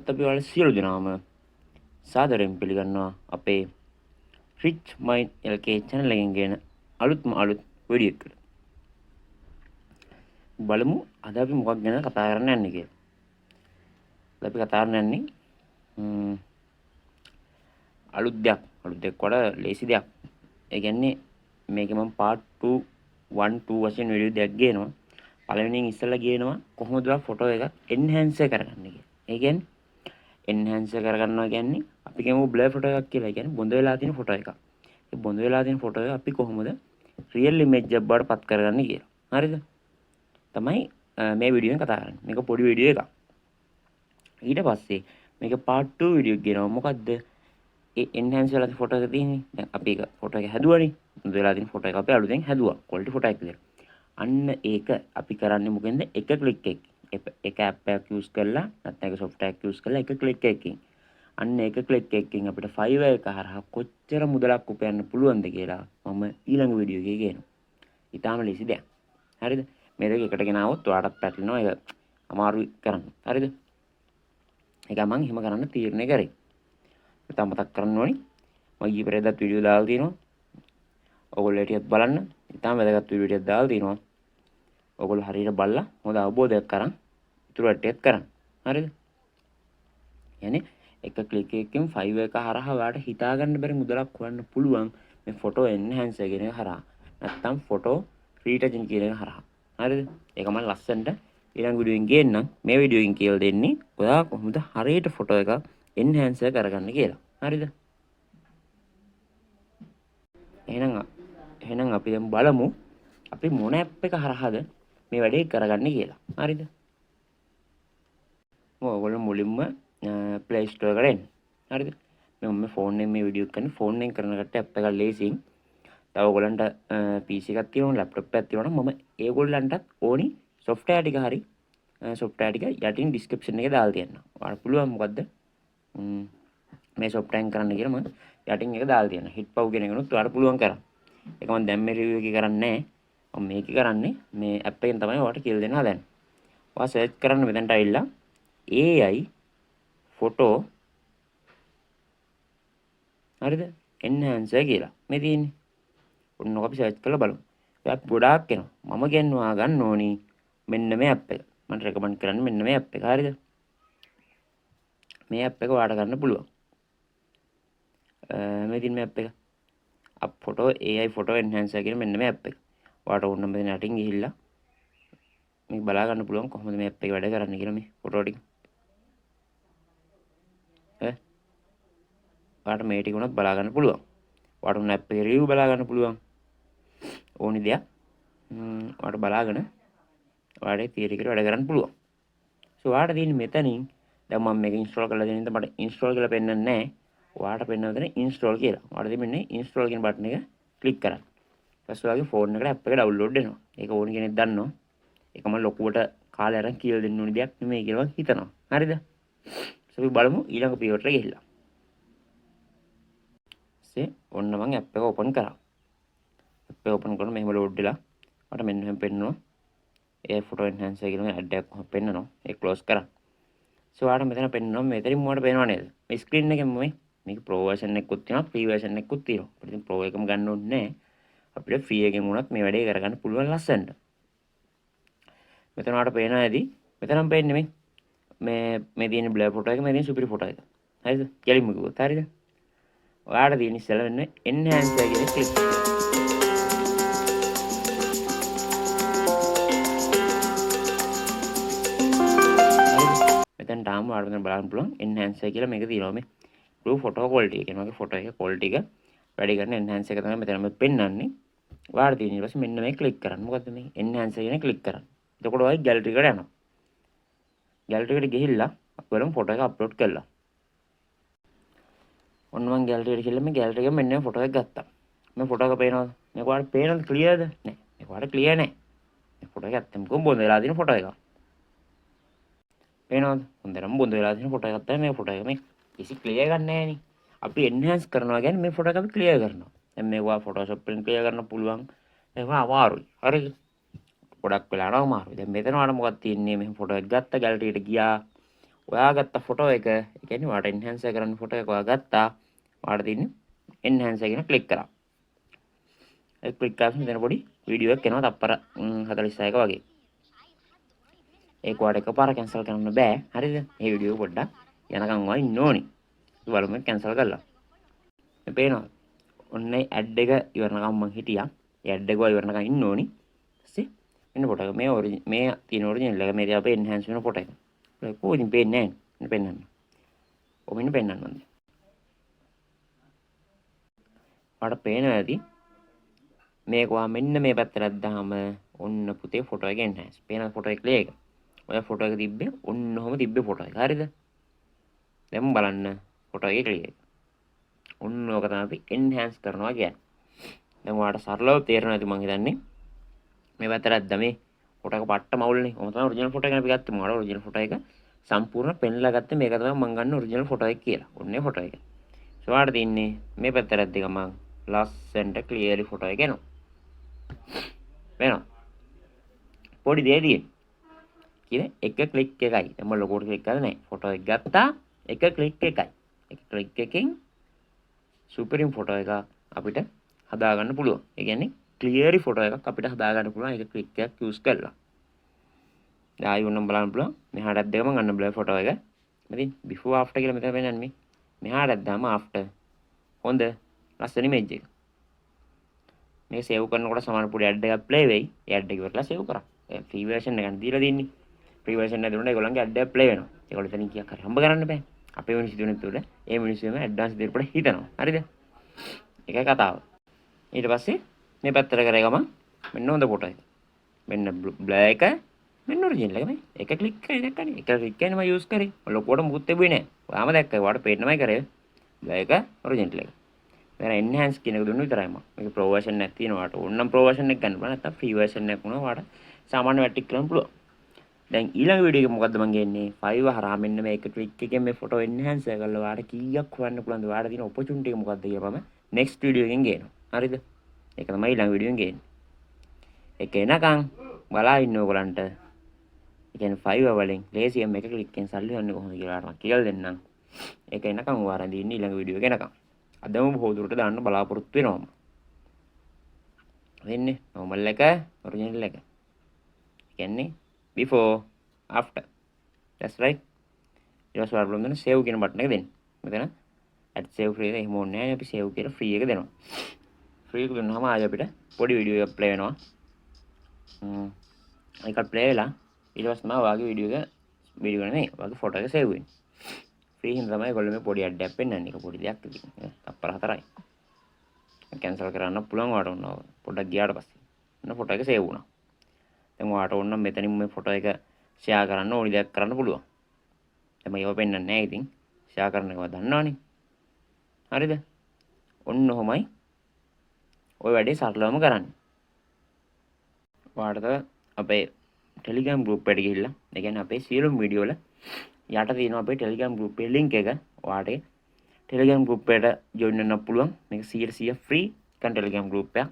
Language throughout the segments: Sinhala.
අපි ඔයාලා සියලු දෙනාම සාදරයෙන් පිළිගන්නවා අපේ Rich Mind LK channel එකෙන් ගෙන අලුත් වීඩියෝ එකකට. බලමු අද අපි මොකක් ගැන කතා කරන්න යන්නේ කියලා. අපි කතා කරන්න යන්නේ අලුත් දෙයක් වඩා ලේසි දෙයක්. ඒ කියන්නේ මේක මම part 2 1 2 වශයෙන් වීඩියෝ දෙයක් ගේනවා. පළවෙනියෙන් ඉස්සෙල්ලා ගේනවා කොහොමද ෆොටෝ එක enhance කරගන්නේ කියලා. ඒ කියන්නේ enhance කරගන්නවා කියන්නේ අපි කියමු blur ෆොටෝ එකක් කියලා. ඒ කියන්නේ බොඳ වෙලා තියෙන ෆොටෝ එකක්. ඒ බොඳ වෙලා තියෙන ෆොටෝ එක අපි කොහොමද real image එකක් බවට පත් කරගන්නේ කියලා. හරිද? තමයි මේ වීඩියෝ එකෙන් කතා කරන්නේ. මේක පොඩි වීඩියෝ එකක්. ඊට පස්සේ මේක part 2 වීඩියෝ එක ගෙනවා. මොකද්ද? ඒ enhance වෙලා තියෙන ෆොටෝ එක තියෙන්නේ. දැන් අපි ඒක ෆොටෝ එක හැදුවානේ. බොඳ වෙලා තියෙන ෆොටෝ එක අපි අලුතෙන් හැදුවා. quality ෆොටෝ එකක් විදියට. අන්න ඒක අපි කරන්නේ මොකෙන්ද? එක ක්ලික් එක app එකක් use කරලා නැත්නම් එක software එකක් use කරලා එක ක්ලික් එකකින් අන්න එක ක්ලික් එකකින් අපිට Fiverr එක හරහා කොච්චර මුදලක් උපයන්න පුළුවන්ද කියලා මම ඊළඟ වීඩියෝ එකේ කියනවා. ඊටාම ලේසි දෙයක්. හරිද? මේ දෙක එකට ගෙනාවොත් ඔයාලට පැටලෙනවා. ඒක අමාරුයි කරන්න. හරිද? ඒක මම එහෙම කරන්න තීරණය කරේ. ඉතින් මතක් කරන්න ඕනි. මම ඊයේ පෙරේදත් වීඩියෝ දාලා තියෙනවා. ඔයගොල්ලෝ ටිකක් බලන්න. ඉතාලම වැදගත් වීඩියෝ ටිකක් දාලා තියෙනවා. ඔයගොල්ලෝ හරියට බලලා හොඳ අවබෝධයක් කරන් ඉතුරු ටිකක් කරන්න. හරිද? يعني එක ක්ලික් එකකින් Fiverr එක හරහා ඔයාලට හිතා ගන්න බැරි මුදලක් හොයන්න පුළුවන් මේ ෆොටෝ එන්හැන්සර් කියන එක හරහා. නැත්තම් ෆොටෝ රීටචින් කියන එක හරහා. හරිද? ඒක මම ලස්සනට ඊළඟ වීඩියෝ එකෙන් ගේන්නම්. මේ වීඩියෝ එකෙන් කියලා දෙන්නේ ඔයා කොහොමද හරියට ෆොටෝ එක එන්හැන්සර් කරගන්න කියලා. හරිද? එහෙනම් අපි දැන් බලමු අපි මොන ඇප් එක හරහාද මේ වැඩේ කරගන්නේ කියලා. හරිද? ඔයගොල්ලෝ මුලින්ම Play Store එකට එන්න. හරිද? මම ෆෝන් එකෙන් මේ වීඩියෝ එක කරන්නේ ෆෝන් එකෙන් කරන කට ඇප් එකක් ලේසියෙන්. තව ඔයගොල්ලන්ට PC එකක් තියෙනවා, ලැප්ටොප් එකක් තියෙනවා නම් මම ඒගොල්ලන්ටත් ඕනි software ටික හරි software ටික යටින් description එකේ දාලා තියන්නම්. ඔයාලට පුළුවන් මොකද්ද? මේ software එක කරන්න කියලා මම යටින් එක දාලා තියන්නම්. hitpau කියන එකනොත් ඔයාලට පුළුවන් කරන්න. ඒක මම දැන් මේ review එකේ කරන්නේ නැහැ. මම මේකේ කරන්නේ මේ ඇප් එකෙන් තමයි ඔයාලට කියලා දෙන්න හදන්නේ. ඔයා search කරන්න මෙතනට ඇවිල්ලා AI photo හරිද? enhancer කියලා. මේ තියෙන්නේ. ඔන්න ඔක අපි search කරලා බලමු. ඇප් ගොඩාක් එනවා. මම ගෙන්වා ගන්න ඕනි මෙන්න මේ ඇප් එක. මම recommend කරන්නේ මෙන්න මේ ඇප් එක. හරිද? මේ ඇප් එක ඔයාලට ගන්න පුළුවන්. මේ තියෙන මේ ඇප් එක. up photo AI photo enhancer කියන මෙන්න මේ ඇප් එක. ඔයාලට ඕන නම් මෙතන යටින් ගිහිල්ලා මේක බලා ගන්න පුළුවන් කොහොමද මේ ඇප් එක වැඩ කරන්නේ කියලා මේ ෆොටෝ ටික. ඔයාලට මේ ටික උනත් බලා ගන්න පුළුවන්. ඔයාලට උන ඇප් එකේ රිවිව් බලා ගන්න පුළුවන්. ඕනි දෙයක් ඔයාලට බලාගෙන ඔයාලට තියරි එකට වැඩ කරන්න පුළුවන්. ඔයාලට තියෙන්නේ මෙතනින් දැන් මම මේක ඉන්ස්ටෝල් කරලා දෙන ඉතින් මට ඉන්ස්ටෝල් කියලා පෙන්නන්නේ නැහැ. ඔයාලට පෙන්නන දෙන ඉන්ස්ටෝල් කියලා. ඔයාලට දෙන්නේ ඉන්ස්ටෝල් කියන බටන් එක ක්ලික් කරන්න. ඊට පස්සේ ඔයාගේ ෆෝන් එකට ඇප් එක ඩවුන්ලෝඩ් වෙනවා. ඒක ඕනි කෙනෙක් දන්නවා. ඒක මම ලොකුවට කාලේ අරන් කියලා දෙන්න ඕනි දෙයක් නෙමෙයි කියලා මම හිතනවා. හරිද? අපි බලමු ඊළඟ පියවරට ගිහිල්ලා. ඔන්න මම ඇප් එක ඕපන් කරා. ඇප් එක ඕපන් කරන මෙහෙම ලෝඩ් වෙලා මට මෙන්න මෙහෙම පෙන්නනවා. ඒ ෆොටෝ එන්හැන්සර් කියන ඇඩ් එකක් කොහොමද පෙන්නනවා. ඒක ක්ලෝස් කරා. ඔයාලට මෙතන පෙන්නනවා මෙතනින් මොකට පේනව නේද? මේ ස්ක්‍රීන් එකෙන් මේක ප්‍රෝ වර්ෂන් එකකුත් තියෙනවා, ෆ්‍රී වර්ෂන් එකකුත් තියෙනවා. අපිට ඉතින් ප්‍රෝ එකම ගන්න ඕනේ නැහැ. අපිට ෆ්‍රී එකෙන් වුණත් මේ වැඩේ කරගන්න පුළුවන් ලස්සනට. මෙතන ඔයාලට පේනවා ඇති. මෙතනම පේන්නේ මේ තියෙන බ්ලර් ෆොටෝ එක, මේ තියෙන සුපිරි ෆොටෝ එක. හරිද? කෙලින්ම කිව්වොත් හරිද? ඔයාලට තියෙන ඉස්සෙල්ලා වෙන්නේ enhancer කියන එක ක්ලික් කරන්න. මෙතන තාම ඔයාලට මෙතන බලන්න පුළුවන් enhancer කියලා මේක තියෙනවා මේ. blue photo quality කියන වගේ ෆොටෝ එක quality එක වැඩි කරන enhancer එක තමයි මෙතන මේ පෙන්වන්නේ. ඔයාලට තියෙන ඊට පස්සේ මෙන්න මේක ක්ලික් කරන්න. මොකද්ද මේ enhancer කියන ක්ලික් කරන්න. එතකොට ඔයයි gallery එකට යනවා. gallery එකට ගිහිල්ලා අපි බලමු ෆොටෝ එක අප්ලෝඩ් කළා. ඔන්න මම gallery එකට ගිහලා මේ gallery එකෙන් මෙන්න මේ ෆොටෝ එක ගත්තා. මේ ෆොටෝ එක පේනවද? මේක ඔයාලට පේනවද? ක්ලියර්ද? නෑ. මේක ඔයාලට ක්ලියර් නෑ. මේ ෆොටෝ එක ඇත්තම බොඳ වෙලා තියෙන ෆොටෝ එකක්. පේනවද? හොඳටම බොඳ වෙලා තියෙන ෆොටෝ එකක් තමයි මේ ෆොටෝ එක. මේ කිසි ක්ලියර් ගන්න නෑනේ. අපි enhance කරනවා කියන්නේ මේ ෆොටෝ එක අපි ක්ලියර් කරනවා. දැන් මේක ඔයා Photoshop එකෙන් ක්ලියර් කරන්න පුළුවන්. ඒක අමාරුයි. හරිද? ගොඩක් වෙලාවට අමාරුයි. දැන් මෙතන ඔයාලා මොකක්ද තියෙන්නේ? මේ ෆොටෝ එක ගත්ත gallery එකට ගියා. ඔයා ගත්ත ෆොටෝ එක, ඒ කියන්නේ ඔයාට එන්හාන්ස් කරන්න ෆොටෝ එක ඔයා ගත්තා. ඔයාට තියෙන්නේ එන්හාන්ස් කියන ක්ලික් කරා. ඒ ක්ලික් කරාම මෙතන පොඩි වීඩියෝ එකක් එනවා තප්පර 46ක වගේ. ඒක ඔයාට එකපාර කැන්සල් කරන්න බෑ. හරිද? මේ වීඩියෝ පොඩ්ඩක් යනකම් ඔයා ඉන්න ඕනි. බලමු කැන්සල් කරලා. මේ පේනවා. ඔන්න ඇඩ් එක ඉවරනකම් මං හිටියා. ඒ ඇඩ් එක ඉවරනකම් ඉන්න ඕනි. ඊපස්සේ එන්න ෆොටෝ එක මේ තියෙන ඔරිජිනල් එක මේ තියා අපේ එන්හාන්ස් වෙන ෆොටෝ එක. ඒක කොහොමද පේන්නේ නැහැ. මෙන්න පෙන්නන්න. ඔමින් පෙන්නන්න මන්ද. ඔයාලට පේනවා ඇති. මේක ඔයා මෙන්න මේ පැත්තට දැම්මම ඔන්න පුතේ ෆොටෝ එක එන්හාන්ස්. පේන ෆොටෝ එක ක්ලියර් එක. ඔය ෆොටෝ එක තිබ්බේ ඔන්න ඔහම තිබ්බේ ෆොටෝ එක. හරිද? දැන් බලන්න ෆොටෝ එක ක්ලියර් එක. ඔන්න ඕක තමයි අපි එන්හාන්ස් කරනවා කියන්නේ. දැන් ඔයාලට සරලව තේරෙනවා ඇති මං හිතන්නේ. මේ පැත්තට ඇද්දා මේ ෆොටෝ එක පට්ට මවුල්නේ. ඔහම තමයි ඔරිජිනල් ෆොටෝ එක අපි ගත්තේ. මොකද ඔරිජිනල් ෆොටෝ එක සම්පූර්ණ පෙන්ලා ගත්තේ මේක තමයි මං ගන්න ඔරිජිනල් ෆොටෝ එක කියලා. ඔන්නේ ෆොටෝ එක. ඔයාලට තියන්නේ මේ පැත්තට ඇද්ද ගමන් ලස්සනට ක්ලියර්ලි ෆොටෝ එක එනවා. වෙනවා. පොඩි දෙයක් තියෙන්නේ. කියන එක ක්ලික් එකයි. දැන් මම ලොකෝට ක්ලික් කරලා නැහැ. ෆොටෝ එක ගත්තා. එක ක්ලික් එකයි. එක ක්ලික් එකකින් සුපරිම් ෆොටෝ එක අපිට හදා ගන්න පුළුවන්. ඒ කියන්නේ ක්ලියර්ලි ෆොටෝ එකක් අපිට හදා ගන්න පුළුවන් එක ක්ලික් එකක් යූස් කරලා. දැන් ආයෙ උන්නම් බලන්න පුළුවන්. මෙහාටත් දෙකම ගන්න බෑ ෆොටෝ එක. ඉතින් බිෆෝ ආෆ්ටර් කියලා මෙතන පෙන්නන්නේ මේ. මෙහාටත් දාම ආෆ්ටර්. හොඳ ලස්සන ඉමේජ් එක. මේ සේව් කරනකොට සමාන පොඩි ඇඩ් එකක් ප්ලේ වෙයි. ඒ ඇඩ් එක ඉවරලා සේව් කරා. ඒ ෆ්‍රී version එකක් දීලා තින්නේ. ෆ්‍රී version එක දුන්නා ඒගොල්ලන්ගේ ඇඩ් එක ප්ලේ වෙනවා. ඒගොල්ලෝ එතනින් කීයක් හරි හම්බ කරන්න බෑ. අපේ මිනිස්සු දුන්නේ තුල ඒ මිනිස්සුම ඇඩ්වාන්ස් දෙයකට හිතනවා. හරිද? ඒකයි කතාව. ඊට පස්සේ මේ පැත්තට කරේ ගමන් මෙන්න හොඳ ෆොටෝ එක. මෙන්න බ්ලර් එක මෙන්න ඔරිජිනල් එක මේ. එක ක්ලික් කරේ දැක්කනේ. එක ක්ලික් කරේම යූස් කරේ. ලොකුවට මුකුත් තිබුණේ නැහැ. ඔයාම දැක්කා. ඔයාලට පේන්නමයි කරේ. බ්ලර් එක ඔරිජිනල් එක. දැන් එන්හාන්ස් කියන එක දුන්නු විතරයි මම. මේක ප්‍රෝ version එකක් තියෙනවා. ඔයාලට ඕනනම් ප්‍රෝ version එක ගන්න පුළුවන්. නැත්නම් ෆ්‍රී version එකක් වුණා ඔයාලට සාමාන්‍ය වැටික් කරන්න පුළුවන්. දැන් ඊළඟ වීඩියෝ එක මොකද්ද මම ගන්නේ 5 හරහා මෙන්න මේක ක්ලික් එකෙන් මේ ෆොටෝ එන්හාන්ස් කරලා ඔයාලට කීයක් හොයන්න පුළුවන්ද ඔයාලට තියෙන ඔපචුනිටි එක මොකද්ද කියලා මම නෙක්ස්ට් වීඩියෝ එකෙන් ගේනවා. හරිද? ඒක තමයි ඊළඟ වීඩියෝ එකෙන් ගේන්නේ. ඒක එනකන් බලා ඉන්න ඕගලන්ට. ඒ කියන්නේ 5 වලින් ලේසියෙන් මේක ක්ලික් එකෙන් සල්ලි ගන්න කොහොමද කියලා මම කියලා දෙන්නම්. ඒක එනකන් ඔයාලා ඉන්න ඊළඟ වීඩියෝ එක එනකන්. අදම බොහෝ දුරට දාන්න බලාපොරොත්තු වෙනවා. වෙන්නේ normal එක original එක. කියන්නේ before after. That's right. ඊට පස්සේ ඔයාලා බලන්න save කියන බටන් එක දෙන්න. මෙතන add save free එක එහෙම ඕනේ නැහැ. අපි save කියලා free එක දෙනවා. free එක දුන්නාම ආයෙ අපිට පොඩි වීඩියෝ එකක් play වෙනවා. ඒකට play වෙලා ඊට පස්සේ තමයි ඔයාගේ වීඩියෝ එක නෙමෙයි ඔයාගේ ෆොටෝ එක save වෙන්නේ. free හින්දා තමයි ඒගොල්ලෝ මේ පොඩි ad එකක් පෙන්නන්නේ. ඒක පොඩි දෙයක් ඉතින්. තප්පර 4යි. කැන්සල් කරන්න පුළුවන් ඔයාලට ඕන පොඩ්ඩක් ගියාට පස්සේ. ඔන්න ෆොටෝ එක සේව් වුණා. දැන් ඔයාලට ඕන නම් මෙතනින් මේ ෆොටෝ එක ෂෙයා කරන්න ඕනි දෙයක් කරන්න පුළුවන්. දැන් මම ඒව පෙන්නන්නේ නැහැ ඉතින්. ෂෙයා කරන එකව දන්නවනේ. හරිද? ඔන්න ඔහොමයි. ඔය වැඩේ සරලවම කරන්නේ. ඔයාලට අපේ Telegram group එකට ගිහිල්ලා, ඒ කියන්නේ අපේ සියලුම වීඩියෝ වල යට තියෙනවා අපේ Telegram group එකේ link එක. ඔයාලට Telegram group එකට join වෙන්න පුළුවන්. මේක 100% free kan Telegram group එකක්.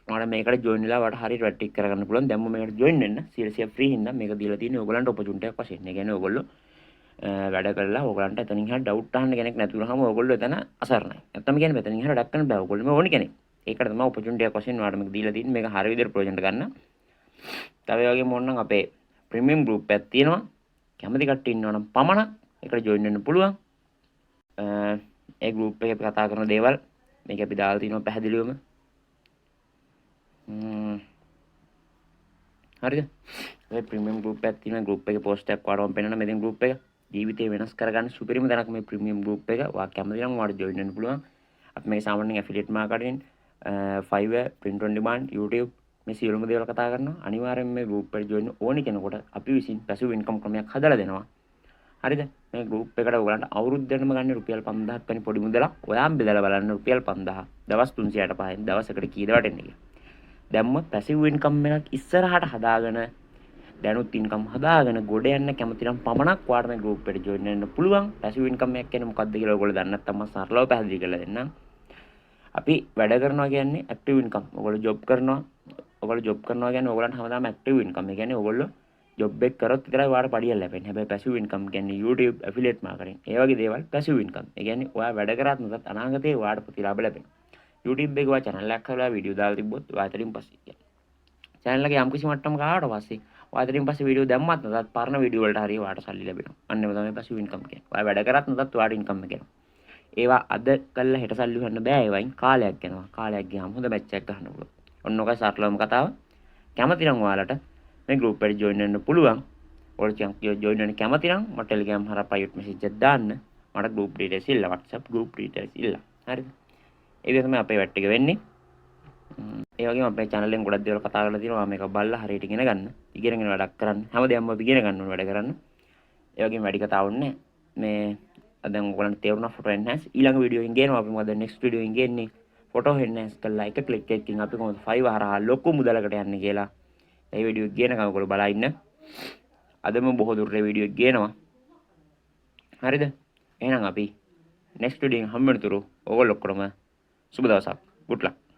ඔයාලා මේකට join වෙලා ඔයාලට හරියට වැටික් කරගන්න පුළුවන්. දැන් මම මේකට join වෙන්න 100% free හින්දා මේක දීලා තියෙන්නේ ඕගලන්ට opportunity එකක් වශයෙන්. ඒ කියන්නේ ඕගොල්ලෝ වැඩ කරලා ඕගලන්ට එතනින් හරිය doubt අහන්න කෙනෙක් නැතුනහම ඕගොල්ලෝ එතන අසරණයි. නැත්තම් කියන්නේ මෙතනින් හරිය වැඩක් කරන්න බෑ. ඕගොල්ලෝ මේ ඕනි කෙනෙක්. ඒකට තමයි opportunity එකක් වශයෙන් ඔයාලට මේක දීලා තියෙන්නේ. මේක හරිය විදිහට ප්‍රයෝජනට ගන්න. තව ඒ වගේම ඕනනම් අපේ premium group එකක් තියෙනවා. කැමති කට්ටිය ඉන්නවනම් පමණක් ඒකට join වෙන්න පුළුවන්. ඒ group එකේ අපි කතා කරන දේවල් මේක අපි දාලා තිනවා පැහැදිලිවම. හරිද? මේ ප්‍රීමියම් ගෲප් එකක් තියෙනවා. ගෲප් එකේ පෝස්ට් එකක් වඩාම පෙන්නන මෙතන ගෲප් එක ජීවිතේ වෙනස් කරගන්න සුපිරිම තැනක් මේ ප්‍රීමියම් ගෲප් එක. ඔයා කැමති නම් ඔයාලට ජොයින් වෙන්න පුළුවන්. අපි මේ සාමාන්‍යයෙන් affiliate marketing, Fiverr, print on demand, YouTube මේ සියලුම දේවල් කතා කරනවා. අනිවාර්යයෙන් මේ ගෲප් එකට ජොයින් ඕනි කෙනෙකුට අපි විසින් පැසිව් ඉන්කම් ක්‍රමයක් හදලා දෙනවා. හරිද? මේ ගෲප් එකට ඔයගලන්ට අවුරුද්දටම ගන්න රුපියල් 5000ක් වැනි පොඩි මුදලක් ඔයාම බෙදලා බලන්න රුපියල් 5000. දවස් 365න් දවසකට කීයද වටෙන්නේ කියලා. දැම්ම පැසිව් ඉන්කම් එකක් ඉස්සරහට හදාගෙන දැනුත් ඉන්කම් හදාගෙන ගොඩ යන්න කැමති නම් පමණක් ඔයාලට මේ ගෲප් එකට ජොයින් වෙන්න පුළුවන්. පැසිව් ඉන්කම් එකක් කියන්නේ මොකක්ද කියලා ඔයගොල්ලෝ දන්නේ නැත්නම් මම සරලව පැහැදිලි කරලා දෙන්නම්. අපි වැඩ කරනවා කියන්නේ ඇක්ටිව් ඉන්කම්. ඔයගොල්ලෝ ජොබ් කරනවා. ඔයගොල්ලෝ ජොබ් කරනවා කියන්නේ ඔයගොල්ලන්ට හැමදාම ඇක්ටිව් ඉන්කම්. ඒ කියන්නේ ඔයගොල්ලෝ ජොබ් එක කරොත් විතරයි ඔයාලට පඩියක් ලැබෙන්නේ. හැබැයි පැසිව් ඉන්කම් කියන්නේ YouTube ඇෆිලියේට් මාකටිං. ඒ වගේ දේවල් පැසිව් ඉන්කම්. ඒ කියන්නේ ඔයා වැඩ කරත් නැතත් අනාගතේ ඔයාට ප්‍රතිලාභ ලැබෙනවා. YouTube එකේ ඔයා channel එකක් හදලා වීඩියෝ දාලා තිබ්බොත් ඔයා අතරින් පස්සේ කියන්නේ channel එකේ යම් කිසි මට්ටමක ආවට පස්සේ ඔයා අතරින් පස්සේ වීඩියෝ දැම්මත් නැතත් පරණ වීඩියෝ වලට හරිය ඔයාට සල්ලි ලැබෙනවා. අන්න ඒක තමයි පැසිව් ඉන්කම් කියන්නේ. ඔයා වැඩ කරත් නැතත් ඔයාට ඉන්කම් එක එනවා. ඒවා අද කළා හෙට සල්ලි හොයන්න බෑ. ඒවයින් කාලයක් යනවා. කාලයක් ගියාම හොඳ මැච් එකක් ගන්න පුළුවන්. ඔන්න ඔකයි සරලවම කතාව. කැමති නම් ඔයාලට මේ group එකට join වෙන්න පුළුවන්. ඔයාලා join වෙන්න කැමති නම් මට Telegram හරහා private message එකක් දාන්න. මට group details ඉල්ල WhatsApp group details ඉල්ල. හරිද? ඒ විදිහට තමයි අපේ වැට් එක වෙන්නේ. ඒ වගේම අපේ channel එකෙන් ගොඩක් දේවල් කතා කරලා තියෙනවා. මේක බලලා හරියට ඉගෙන ගන්න. ඉගෙනගෙන වැඩක් කරන්න. හැමදේම අපි ඉගෙන ගන්න ඕන වැඩ කරන්න. ඒ වගේම වැඩි කතාවක් නැහැ. මේ දැන් ඔයගොල්ලන්ට තේරුණා ෆොටෝ එන්හාන්ස් ඊළඟ වීඩියෝ එකෙන් ගේනවා අපි මොකද නෙක්ස්ට් වීඩියෝ එකෙන් ගේන්නේ ෆොටෝ එන්හාන්ස් කරලා එක ක්ලික් එකකින් අපි කොහොමද 5 හරහා ලොකු මුදලකට යන්නේ කියලා ඒ වීඩියෝ එක ගේනකම් ඔයගොල්ලෝ බලා ඉන්න අදම බොහෝ දුරට වීඩියෝ එක ගේනවා හරිද එහෙනම් අපි නෙක්ස්ට් වීඩියෝ එකෙන් හම්බ වෙනතුරු ඔයගොල්ලෝ ඔක්කොම සුබ දවසක් good luck